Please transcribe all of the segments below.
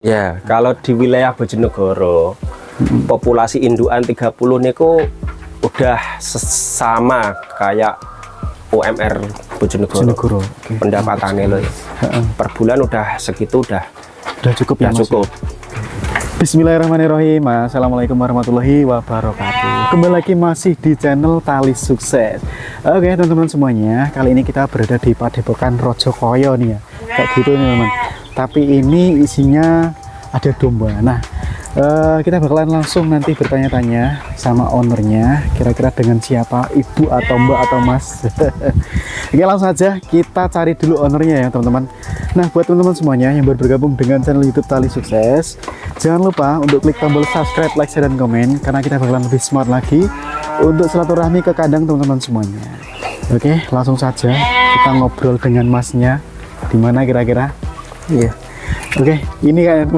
Ya, kalau di wilayah Bojonegoro, populasi indukan 30 niku udah sama kayak UMR Bojonegoro. Okay. Pendapatannya loh. Per bulan udah segitu udah cukup ya, Mas? Cukup. Bismillahirrahmanirrahim. Assalamualaikum warahmatullahi wabarakatuh. Kembali lagi masih di channel Tali Sukses. Oke teman-teman semuanya, kali ini kita berada di Padepokan Rojokoyo nih ya, kayak gitu nih teman. Tapi ini isinya ada domba. Nah, kita bakalan langsung nanti bertanya-tanya sama ownernya, kira-kira dengan siapa, ibu atau mbak atau mas. Oke, langsung aja kita cari dulu ownernya ya teman-teman. Nah, buat teman-teman semuanya yang baru bergabung dengan channel YouTube Tali Sukses, jangan lupa untuk klik tombol subscribe, like, share, dan komen, karena kita bakalan lebih smart lagi untuk silaturahmi ke kandang teman-teman semuanya. Oke, langsung saja kita ngobrol dengan masnya. Di mana kira-kira? Iya. Oke, ini kan.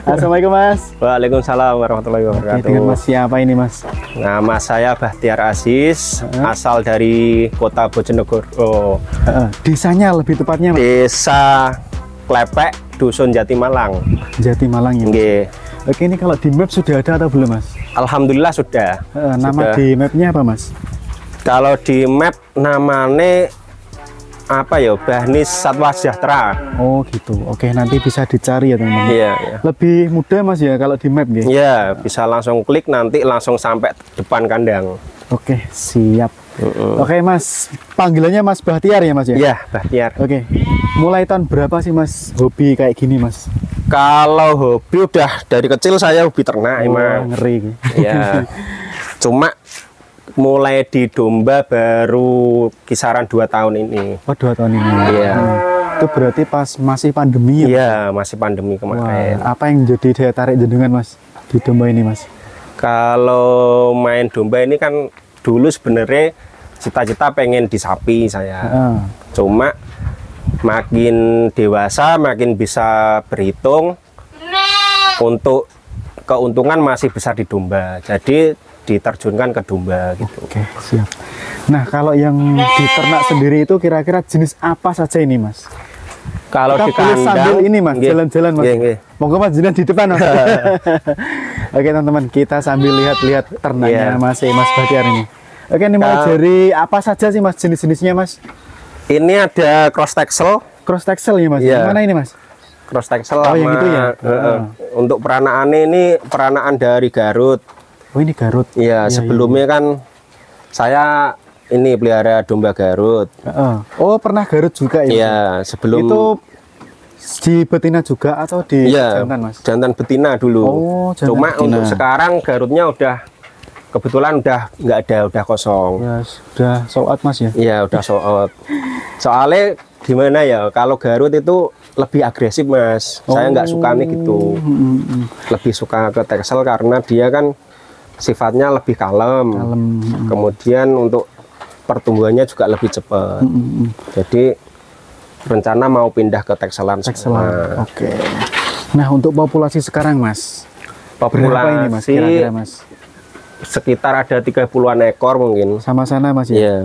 Assalamualaikum Mas. Waalaikumsalam warahmatullahi wabarakatuh. Oke, dengan Mas siapa ini Mas? Nama saya Bahtiar Aziz, asal dari kota Bojonegoro. Desanya lebih tepatnya Mas? Desa Klepek, Dusun Jatimalang. Jatimalang ya. Nggih. Oke, ini kalau di map sudah ada atau belum Mas? Alhamdulillah sudah. Nama sudah. Di mapnya apa Mas? Kalau di map namanya apa ya, Bahnis Satwa Sejahtera. Oh gitu. Oke, nanti bisa dicari ya teman-teman. Iya, iya. Lebih mudah Mas ya kalau di map gitu. Iya, bisa langsung klik nanti langsung sampai depan kandang. Oke, siap. Oke Mas, panggilannya Mas Bahtiar ya Mas ya? Iya, Bahtiar. Oke, mulai tahun berapa sih Mas hobi kayak gini Mas? Kalau hobi udah dari kecil saya hobi ternak emang. Ngeri. Ya. Cuma mulai di domba baru kisaran 2 tahun ini. Oh, 2 tahun ini. Iya. Itu berarti pas masih pandemi ya? Iya, masih pandemi kemarin. Wah, apa yang jadi daya tarik jenengan Mas di domba ini Mas? Kalau main domba ini kan dulu sebenarnya cita-cita pengen di sapi saya. Cuma makin dewasa makin bisa berhitung, untuk keuntungan masih besar di domba. Jadi diterjunkan ke domba gitu. Oke, siap. Nah, kalau yang diternak sendiri itu kira-kira jenis apa saja ini Mas? Kalau kita di kandang sambil ini Mas, jalan-jalan Mas. Monggo Mas, jalan di depan Mas. Oke teman-teman, kita sambil lihat-lihat ternaknya Mas Bahtiar ini. Oke, ini mulai dari apa saja sih Mas jenis-jenisnya Mas? Ini ada cross texel. Cross texel ya Mas? Yang mana ini Mas? Cross texel yang itu ya? Untuk peranaan ini peranaan dari Garut. Oh, ini Garut. Iya, sebelumnya kan saya ini pelihara domba Garut. Oh, pernah Garut juga ya? Iya, sebelum itu di betina juga atau di jantan Mas? Jantan betina dulu. Oh, jantan Cuma betina. untuk sekarang Garutnya udah kebetulan udah nggak ada, udah kosong. Ya, sudah sold out Mas ya? Iya, udah sold out. Soalnya gimana ya, kalau Garut itu lebih agresif Mas. Saya nggak suka nih gitu. Lebih suka ke texel karena dia kan sifatnya lebih kalem. Kemudian untuk pertumbuhannya juga lebih cepat. Jadi rencana mau pindah ke texelan. Oke. Nah, untuk populasi sekarang Mas, berapa ini Mas kira-kira Mas? Sekitar ada 30-an ekor mungkin. Sama sana Mas ya? Iya.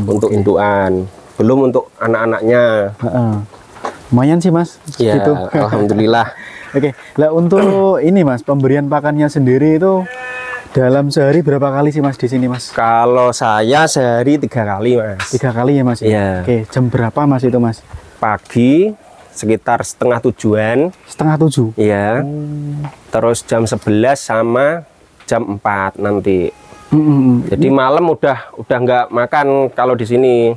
Untuk indukan, belum untuk anak-anaknya. Lumayan sih Mas. Iya, gitu. Alhamdulillah. Oke, lah untuk ini Mas, pemberian pakannya sendiri itu dalam sehari berapa kali sih Mas di sini Mas? Kalau saya sehari 3 kali Mas. 3 kali ya Mas? Iya. Oke, jam berapa Mas itu Mas? Pagi sekitar setengah 7-an. Setengah 7? Iya. Terus jam 11 sama jam 4 nanti. Jadi malam udah nggak makan kalau di sini.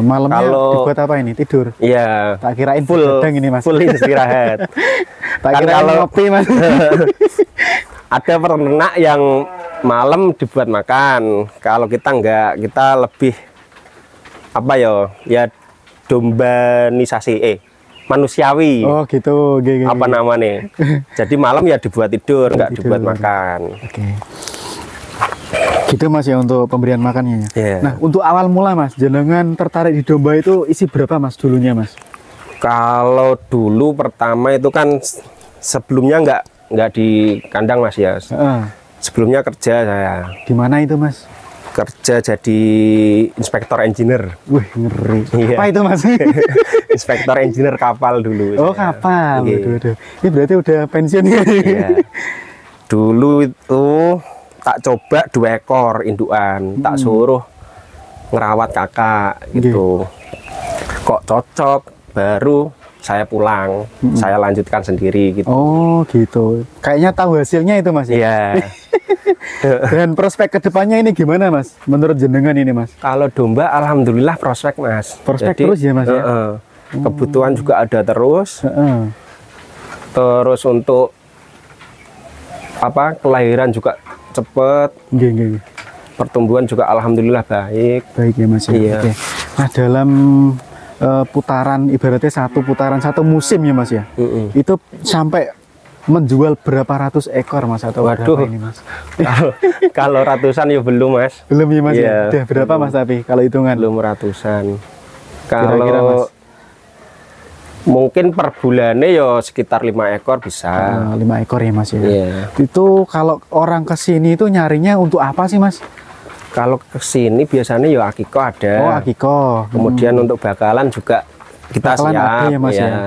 Malamnya dibuat apa ini? Tidur? Iya. Tak kirain full ini Mas. Full istirahat. Tak kirain kalau ngopi Mas. Ada peternak yang malam dibuat makan. Kalau kita enggak, kita lebih apa ya dombanisasi, manusiawi. Oh gitu. Apa namanya? Jadi malam ya dibuat tidur, enggak dibuat makan. Oke. Gitu Mas ya untuk pemberian makannya. Yeah. Nah, untuk awal mula Mas, jenengan tertarik di domba itu isi berapa Mas dulunya Mas? Kalau dulu pertama itu kan sebelumnya nggak di kandang Mas ya. Sebelumnya kerja saya. Di mana itu Mas? Kerja jadi inspektor engineer. Wih, ngeri. Iya. Apa itu Mas? inspektor engineer kapal dulu. Oh, saya. kapal. Nggih. Waduh. Ini berarti udah pensiun ya? Iya. Dulu itu tak coba 2 ekor indukan, tak suruh ngerawat kakak gitu. Kok cocok, baru saya pulang, saya lanjutkan sendiri gitu. Oh, gitu. Kayaknya tahu hasilnya itu, Mas. Ya? Iya. Dan prospek kedepannya ini gimana, Mas? Menurut jenengan ini, Mas? Kalau domba, alhamdulillah prospek, Mas. Prospek terus ya, Mas, ya? Kebutuhan juga ada terus. Heeh. Terus untuk kelahiran juga cepet. Nggih. Pertumbuhan juga alhamdulillah baik. Baik ya, Mas. Ya? Iya. Oke. Nah, dalam putaran, ibaratnya satu putaran, satu musim ya, Mas ya? Itu sampai menjual berapa ratus ekor, Mas, atau Waduh. berapa ini, Mas? Kalau ratusan ya belum, Mas. Belum ya, Mas? Iya, Ya? Udah berapa, Mas, tapi kalau hitungan? Belum ratusan. Kira-kira, Mas? Kalau mungkin per bulannya ya sekitar 5 ekor bisa. 5 ekor ya, Mas ya? Iya. Itu kalau orang ke sini itu nyarinya untuk apa sih, Mas? Kalau ke sini biasanya ya akiko ada. Oh, akiko. Kemudian untuk bakalan juga kita Bakalan siap. ada ya, Mas ya? Ya.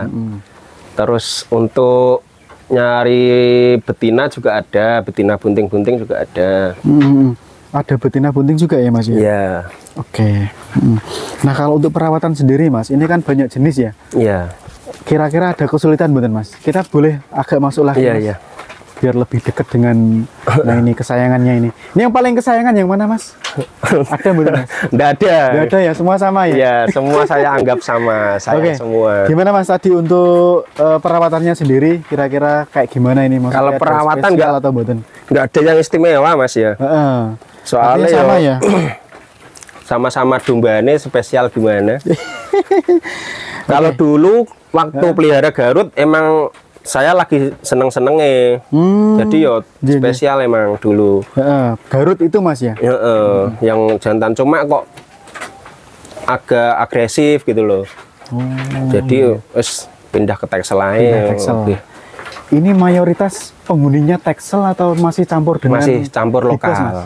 Terus untuk nyari betina juga ada, betina bunting-bunting juga ada. Ada betina bunting juga ya, Mas ya? Iya. Oke. Nah, kalau untuk perawatan sendiri, Mas, ini kan banyak jenis ya? Iya. Kira-kira ada kesulitan bukan, Mas? Kita boleh agak masuk lagi, Iya, Mas? iya. Biar lebih dekat dengan nah ini kesayangannya ini. Ini yang paling kesayangan yang mana, Mas? Ada bukan, Mas? Nggak ada. Nggak ada ya, semua sama ya? Iya, semua saya anggap sama. Saya Oke. semua. Gimana, Mas, tadi untuk perawatannya sendiri kira-kira kayak gimana ini, Mas? Kalau perawatan nggak- atau buatan? Nggak ada yang istimewa, Mas ya. Heeh. Soalnya Artinya sama ya? sama-sama dombanya spesial gimana. Kalau dulu waktu pelihara Garut emang saya lagi seneng-senengnya. Jadi yo Iya, spesial emang dulu. Heeh. Garut itu, Mas ya? Yang jantan cuma kok agak agresif gitu loh. Jadi wes pindah ke Texel aja. Pindah Texel. Oke. Ini mayoritas penghuninya Texel atau masih campur dengan Masih campur Bigos, lokal. Mas?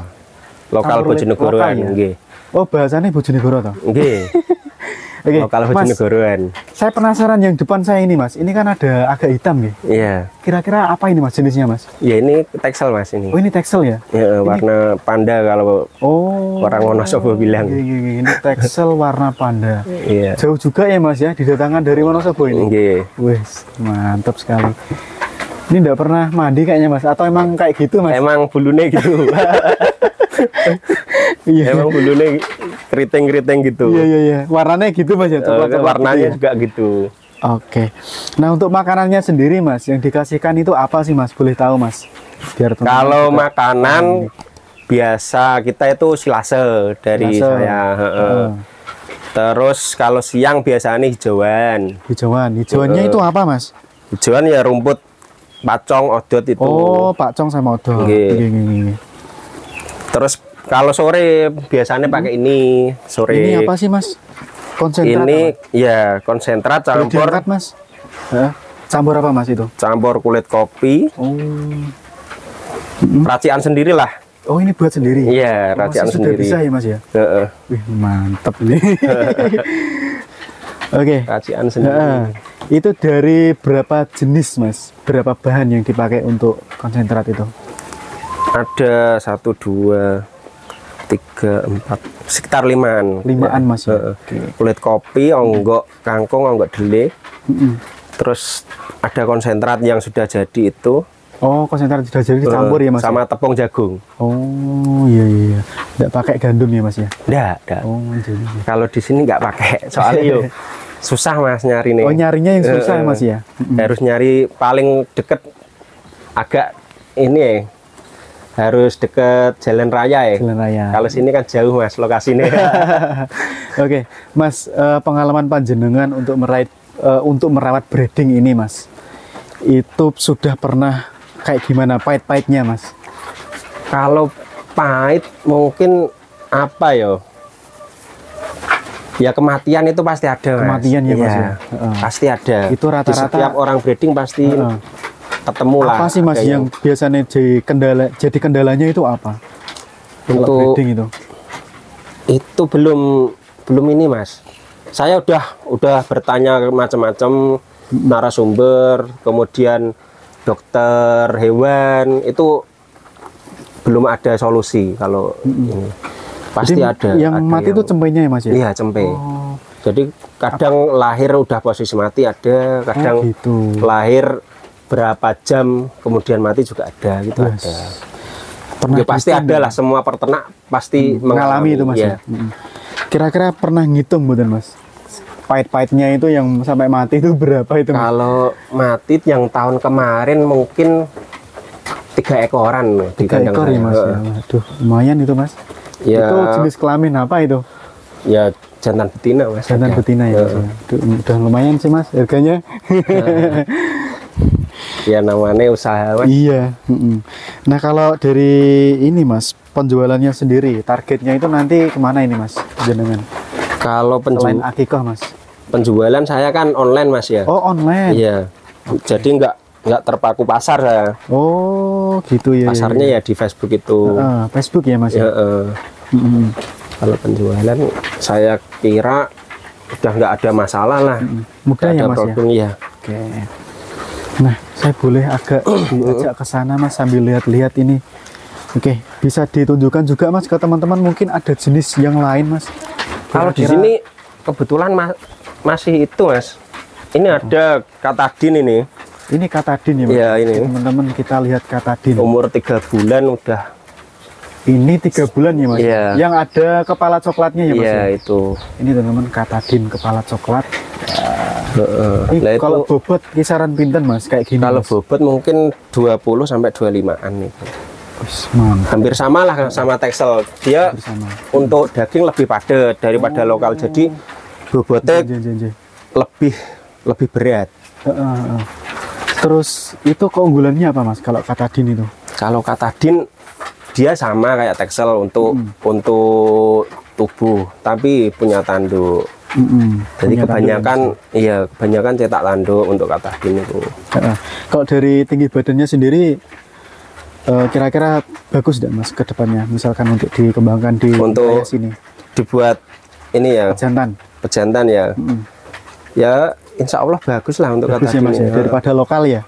Lokal Campur Bojonegoroan lokal ya? nggih. Oh, bahasanya Bojonegoro toh? Nggih. Oke, Lokal Mas, Bojonegoroan. saya penasaran yang depan saya ini, Mas. Ini kan ada agak hitam nih. Iya. Kira-kira apa ini, Mas, jenisnya, Mas? Ya ini Texel, Mas ini. Oh, ini Texel ya? Ya, warna panda kalau Oh. orang Wonosobo bilang. Iya. Ini Texel warna panda. Iya. Jauh juga ya, Mas ya, didatangkan dari Wonosobo ini. Nggih. Wes, mantap sekali. Ini enggak pernah mandi kayaknya, Mas, atau emang kayak gitu, Mas? Emang bulunya gitu. Iya. Emang bulunya keriting-keriting gitu. Iya. Warnanya gitu, Mas ya. coklat-coklat Warnanya gitu ya? juga gitu. Oke. Nah, untuk makanannya sendiri, Mas, yang dikasihkan itu apa sih, Mas? Boleh tahu, Mas? Biar teman-teman Kalau juga makanan biasa kita itu silase dari Silase. saya. Terus kalau siang biasanya hijauan. hijauannya itu apa, Mas? Hijauan ya rumput pacong, odot itu. Oh, pakcong sama odol. Nggih. Nggih. Terus kalau sore biasanya pakai ini sore. Ini apa sih, Mas? Konsentrat. Ini ya konsentrat Boleh campur diangkat, Mas? Hah? Campur apa, Mas, itu? campur kulit kopi, Oh. racian sendiri lah. Oh, ini buat sendiri? Iya, Oh, racian masih sendiri. Sudah bisa ya, Mas ya? Heeh, Wih, mantap ini. Oke. racian sendiri. Heeh. Itu dari berapa jenis, Mas? Berapa bahan yang dipakai untuk konsentrat itu? Ada 1, 2, 3, 4, sekitar 5-an. Limaan, Mas ya? Heeh. Oke. Kulit kopi, onggok kangkung, onggok dele. Terus ada konsentrat yang sudah jadi itu. Oh, konsentrat sudah jadi dicampur ya, Mas? Sama tepung jagung. Oh, iya. Nggak pakai gandum ya, Mas ya? Nggak. Oh, jadi. Kalau di sini nggak pakai, soalnya yuk susah Mas nyari nih. Oh, nyarinya yang susah ya, Mas ya? Harus nyari paling deket agak ini ya. Harus deket jalan raya ya. Jalan raya. Kalau sini kan jauh Mas lokasinya. Oke, Mas, pengalaman panjenengan untuk merawat breeding ini, Mas, itu sudah pernah kayak gimana pahit-pahitnya, Mas? Kalau pahit mungkin apa ya? Ya kematian itu pasti ada, Mas. Kematian ya, Mas, Iya, ya? Heeh. pasti ada. Itu Di rata-rata- setiap orang breeding pasti ketemu lah. Apa sih, Mas, ada yang biasanya jadi kendalanya itu apa? Kalau Untuk breeding itu? itu belum ini Mas. Saya udah bertanya ke macam-macam narasumber, kemudian dokter hewan, itu belum ada solusi kalau ini. Pasti Jadi ada. Yang mati itu cempenya ya Mas ya? Iya, cempe. Oh, Jadi kadang lahir udah posisi mati ada, kadang gitu. lahir berapa jam kemudian mati juga ada, gitu Yes. ada. Pernah Ya, pasti ada lah, semua peternak pasti mengalami itu Mas ya. ya? Kira-kira pernah ngitung bukan Mas? Pahit-pahitnya itu yang sampai mati itu berapa itu Mas? Kalau mati yang tahun kemarin mungkin 3 ekoran loh di 3 kandang ekor ya saya. Mas ya? Waduh, lumayan itu Mas. Ya, Itu jenis kelamin apa itu? ya jantan betina Mas. Jantan ada. betina ya Mas ya? Udah lumayan sih Mas harganya. Ya namanya usaha Mas. Iya. Nah kalau dari ini Mas, penjualannya sendiri, targetnya itu nanti kemana ini Mas? Jenengan? Kalau Selain akikah Mas? penjualan saya kan online Mas ya. Oh online? Iya. Jadi nggak terpaku pasar saya. Oh gitu ya. Pasarnya ya di Facebook itu. Facebook ya Mas? Ya, Ya? Kalau penjualan saya kira udah nggak ada masalah lah. Mudah Nggak ya ada Mas ya? problem ya. Oke. Nah saya boleh agak diajak ke sana Mas sambil lihat-lihat ini. Oke, bisa ditunjukkan juga Mas ke teman-teman, mungkin ada jenis yang lain Mas. Kalau di Kira-kira- sini kebetulan masih itu Mas. Ini ada katadin ini. Ini katadin ya Mas? Iya, ini. Teman-teman kita lihat katadin. Umur 3 bulan udah. Ini 3 bulan ya Mas? Iya. Yang ada kepala coklatnya ya Mas? Iya ya? itu. Ini teman-teman katadin kepala coklat. Ini Nah, kalau itu bobot kisaran pinten Mas? Kayak gini kalau Mas? bobot mungkin 20 sampai 25-an itu. Wis, mantap. Hampir sama lah sama Texel. Dia Bersama. untuk daging lebih padat daripada lokal. Jadi bobotnya lebih berat. Terus itu keunggulannya apa Mas kalau katadin itu? Kalau katadin dia sama kayak Texel untuk tubuh, tapi punya tanduk. Jadi Punya kebanyakan kebanyakan cetak tanduk untuk katadin itu. Kalau dari tinggi badannya sendiri kira-kira bagus tidak Mas ke depannya, misalkan untuk dikembangkan di Untuk wilayah sini? Dibuat ini ya Jantan. pejantan ya. Ya insya Allah bagus lah untuk Bagus ya katadin Mas ya, daripada lokal ya.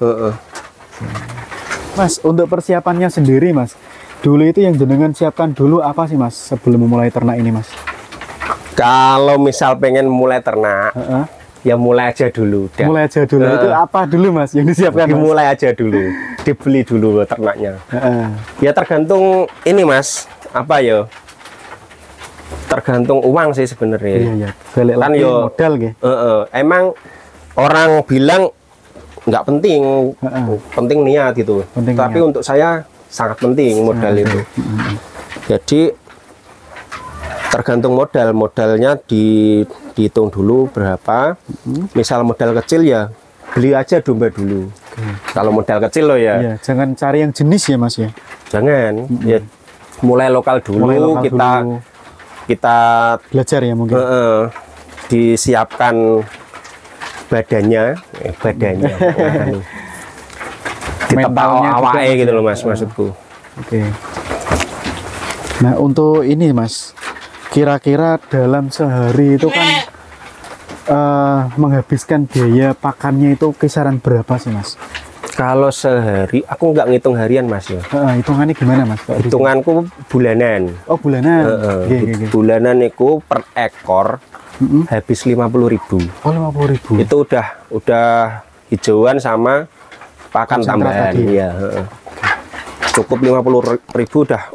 Mas, Untuk persiapannya sendiri Mas, dulu itu yang jenengan siapkan dulu apa sih Mas sebelum memulai ternak ini Mas? kalau misal pengen mulai ternak, ya mulai aja dulu. Mulai aja dulu, itu apa dulu Mas yang disiapkan Mas? Dimulai aja dulu, dibeli dulu ternaknya. Heeh. Ya tergantung ini Mas, apa ya? Tergantung uang sih sebenarnya. Iya ya, balik Kan lagi yo modal gitu. emang orang bilang nggak penting, penting niat gitu. Penting Tapi niat. untuk saya sangat penting modal itu. Jadi tergantung modalnya dihitung dulu berapa. Misal modal kecil ya beli aja domba dulu. Kalau modal kecil loh ya. Iya, jangan cari yang jenis ya Mas ya. Jangan. Ya mulai lokal dulu. Mulai lokal dulu. Kita Belajar ya mungkin. disiapkan badannya. Ditepak Mentalnya juga, awake Mas, gitu ya. loh Mas maksudku. Oke. Nah untuk ini Mas, kira-kira dalam sehari itu kan menghabiskan biaya pakannya itu kisaran berapa sih Mas? Kalau sehari aku nggak ngitung harian Mas ya. Hitungannya gimana Mas? Hitunganku bulanan. Oh bulanan. Oke. Bulanan itu per ekor habis 50.000. Oh 50.000. Itu udah hijauan sama pakan Konsentrat tambahan. tadi. Iya. Cukup 50.000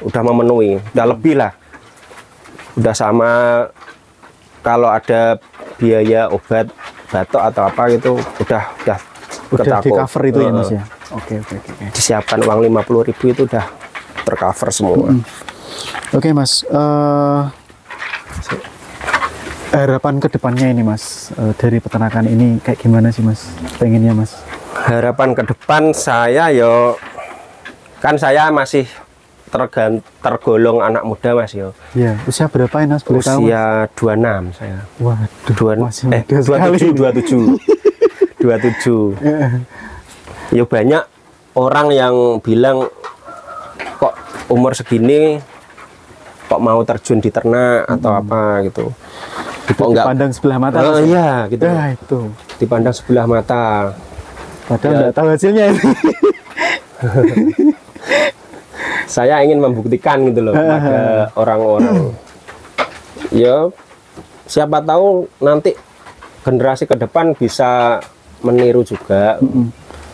udah memenuhi, udah lebih lah. Udah sama kalau ada biaya obat batuk atau apa gitu udah Udah di kecakup. cover itu ya Mas ya. Oke. Disiapkan uang 50.000 itu udah tercover semua. Oke Mas, harapan kedepannya ini Mas dari peternakan ini kayak gimana sih Mas? Pengennya Mas? Harapan ke depan saya kan saya masih tergolong anak muda Mas yo. Ya, usia berapa ini Mas? Boleh tahu? Mas? Usia 26 saya. Waduh, masih muda sekali. 27. Ya banyak orang yang bilang kok umur segini kok mau terjun di ternak atau apa gitu. Oh, enggak. Dipandang sebelah mata. Oh iya, gitu. Nah, itu. Dipandang sebelah mata. Padahal Ya. nggak tahu hasilnya ini. Saya ingin membuktikan gitu loh kepada orang-orang. Ya, siapa tahu nanti generasi ke depan bisa meniru juga.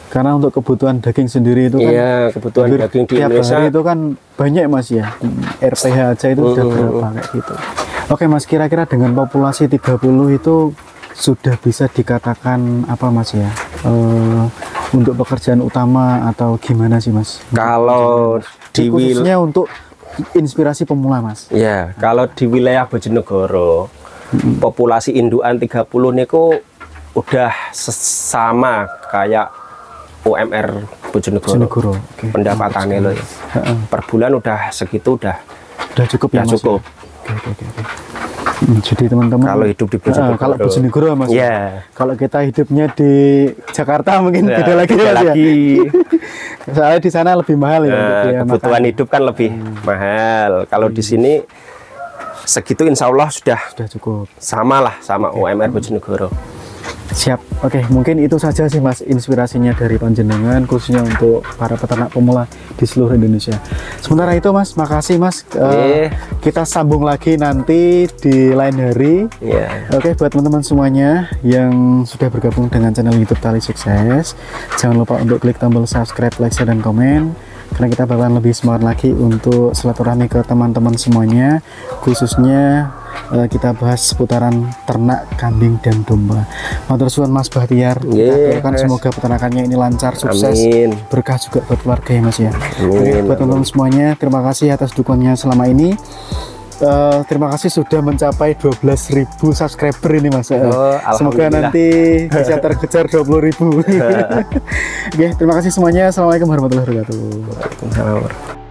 Karena untuk kebutuhan daging sendiri itu kan, Iya, kebutuhan hampir daging di tiap Indonesia. hari itu kan banyak Mas ya. RPH aja itu sudah berapa kayak gitu. Oke Mas, kira-kira dengan populasi 30 itu sudah bisa dikatakan apa Mas ya? Untuk pekerjaan utama atau gimana sih Mas? Kalau di Khususnya untuk inspirasi pemula Mas. ya, kalau di wilayah Bojonegoro populasi indukan 30 niku udah sama kayak UMR Bojonegoro. Bojonegoro. Oke. Pendapatannya loh. Ya. Per bulan udah segitu udah Cukup ya udah Mas. cukup. Ya? Oke. Jadi teman-teman Kalau hidup di Bojonegoro. kalau Bojonegoro Mas. Iya. Kalau kita hidupnya di Jakarta mungkin Ya, beda lagi beda Mas ya. lagi. Soalnya di sana lebih mahal ya. untuk biaya Kebutuhan makan. hidup kan lebih mahal. Kalau di sini segitu insya Allah sudah Sudah cukup. sama lah sama UMR Bojonegoro. Siap. Oke, mungkin itu saja sih Mas inspirasinya dari panjenengan khususnya untuk para peternak pemula di seluruh Indonesia. Sementara itu Mas, makasih Mas. Kita sambung lagi nanti di lain hari. Iya. Oke, buat teman-teman semuanya yang sudah bergabung dengan channel YouTube Tali Sukses, jangan lupa untuk klik tombol subscribe, like, share, dan komen. Karena kita bakalan lebih semangat lagi untuk silaturahmi ke teman-teman semuanya, khususnya kita bahas seputaran ternak kambing dan domba. Matur suwun Mas Bahtiar. Kita doakan semoga peternakannya ini lancar, sukses, Amin. berkah juga buat keluarga ya Mas ya. Amin. Oke, buat teman-teman semuanya, terima kasih atas dukungannya selama ini. Terima kasih sudah mencapai 12.000 subscriber ini Mas. Semoga alhamdulillah. nanti bisa terkejar 20.000. Oke, terima kasih semuanya. Assalamualaikum warahmatullahi wabarakatuh. Waalaikumsalam.